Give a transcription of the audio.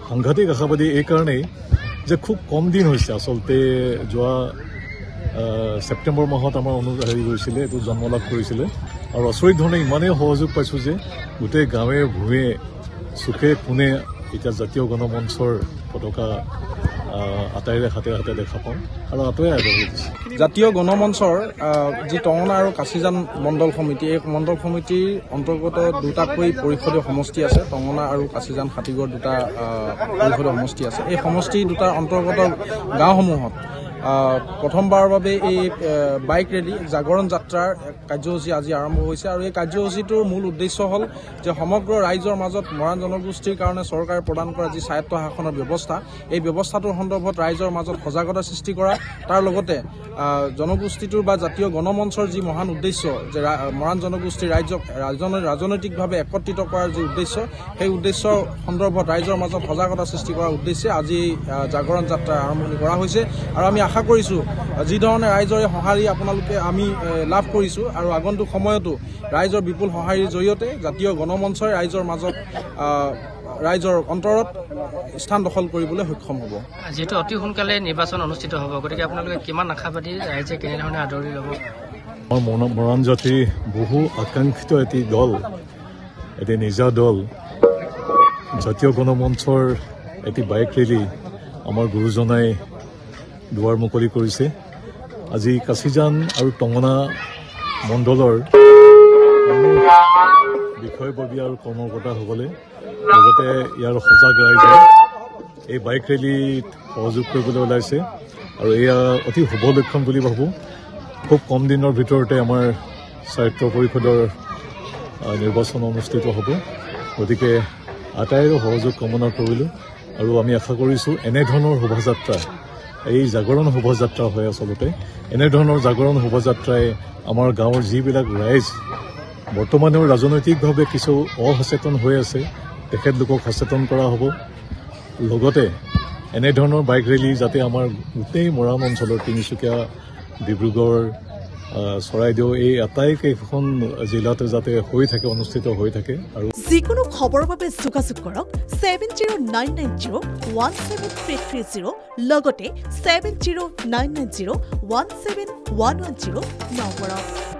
সাংঘাতিক আশাবাদী এই কাৰণেই যে খুব কম দিন হৈছে আচলতে যোৱা সেপ্টেম্বৰ মাহত আমাৰ হেৰি কৰিছিলে এইটো জন্মলাভ কৰিছিলে আৰু আচৰিত ধৰণে ইমানেই সহযোগ পাইছোঁ যে গোটেই গাঁৱে ভূঞে চুকে কোণে এতিয়া জাতীয় গণমঞ্চৰ পতাকা আটাইৰে হাতে হাতে দেখা পাওঁ আৰু আঁতৰে আদৰি দিছে। জাতীয় গণমঞ্চৰ যি টঙনা আৰু কাছিজান মণ্ডল সমিতি এই মণ্ডল সমিতিৰ অন্তৰ্গত দুটাকৈ পৰিষদীয় সমষ্টি আছে। টঙনা আৰু কাছিজান হাতীগড় দুটা পৰিষদীয় সমষ্টি আছে। এই সমষ্টি দুটাৰ অন্তৰ্গত গাঁওসমূহত প্ৰথমবাৰৰ বাবে এই বাইক ৰেলী জাগৰণ যাত্ৰাৰ কাৰ্যসূচী আজি আৰম্ভ হৈছে আৰু এই কাৰ্যসূচীটোৰ মূল উদ্দেশ্য হ'ল যে সমগ্ৰ ৰাইজৰ মাজত মৰাণ জনগোষ্ঠীৰ কাৰণে চৰকাৰে প্ৰদান কৰা যি স্বায়ত্ব শাসনৰ ব্যৱস্থা এই ব্যৱস্থাটোৰ সন্দৰ্ভত ৰাইজৰ মাজত সজাগতা সৃষ্টি কৰা তাৰ লগতে জনগোষ্ঠীটোৰ বা জাতীয় গণমঞ্চৰ যি মহান উদ্দেশ্য যে মৰাণ জনগোষ্ঠীৰ ৰাইজক ৰাজনৈতিকভাৱে একত্ৰিত কৰাৰ যি উদ্দেশ্য সেই উদ্দেশ্যৰ সন্দৰ্ভত ৰাইজৰ মাজত সজাগতা সৃষ্টি কৰাৰ উদ্দেশ্যে আজি জাগৰণ যাত্ৰা আৰম্ভণি কৰা হৈছে আৰু আমি আশা কৰিছোঁ যি ধৰণে ৰাইজৰ সঁহাৰি আপোনালোকে আমি লাভ কৰিছোঁ আৰু আগন্তুক সময়তো ৰাইজৰ বিপুল সঁহাৰিৰ জৰিয়তে জাতীয় গণমঞ্চই ৰাইজৰ মাজত ৰাইজৰ অন্তৰত স্থান দখল কৰিবলৈ সক্ষম হ'ব। যিহেতু অতি সোনকালে নিৰ্বাচন অনুষ্ঠিত হ'ব গতিকে আপোনালোকে কিমান আশাবাদী ৰাইজে কেনেধৰণে আদৰি ল'ব? আমাৰ মৰাণ জাতিৰ বহু আকাংক্ষিত এটি দল এটি নিজা দল জাতীয় গণমঞ্চৰ এটি বাইক ৰেলী আমাৰ গুৰুজনাই দুৱাৰ মুকলি কৰিছে। আজি কাছিজান আৰু টঙনা মণ্ডলৰ বিষয়ববীয়া আৰু কৰ্মকৰ্তাসকলে লগতে ইয়াৰ সজাগ ৰাইজে এই বাইক ৰেলীত সহযোগ কৰিবলৈ ওলাইছে আৰু এয়া অতি শুভ লক্ষণ বুলি ভাবোঁ। খুব কম দিনৰ ভিতৰতে আমাৰ স্বায়ত্ব পৰিষদৰ নিৰ্বাচন অনুষ্ঠিত হ'ব। গতিকে আটাইৰো সহযোগ কামনা কৰিলোঁ আৰু আমি আশা কৰিছোঁ এনেধৰণৰ শোভাযাত্ৰা এই জাগৰণ শোভাযাত্ৰা হয় আচলতে এনেধৰণৰ জাগৰণ শোভাযাত্ৰাই আমাৰ গাঁৱৰ যিবিলাক ৰাইজ বৰ্তমানেও ৰাজনৈতিকভাৱে কিছু অসচেতন হৈ আছে তেখেতলোকক সচেতন কৰা হ'ব। লগতে এনেধৰণৰ বাইক ৰেলী যাতে আমাৰ গোটেই মৰাণ অঞ্চলৰ তিনিচুকীয়া ডিব্ৰুগড় চৰাইদেউ এই আটাইকেইখন জিলাতে যাতে হৈ থাকে অনুষ্ঠিত হৈ থাকে। আৰু যিকোনো খবৰৰ বাবে যোগাযোগ কৰক 7099017330 লগতে 7099017110 নম্বৰত।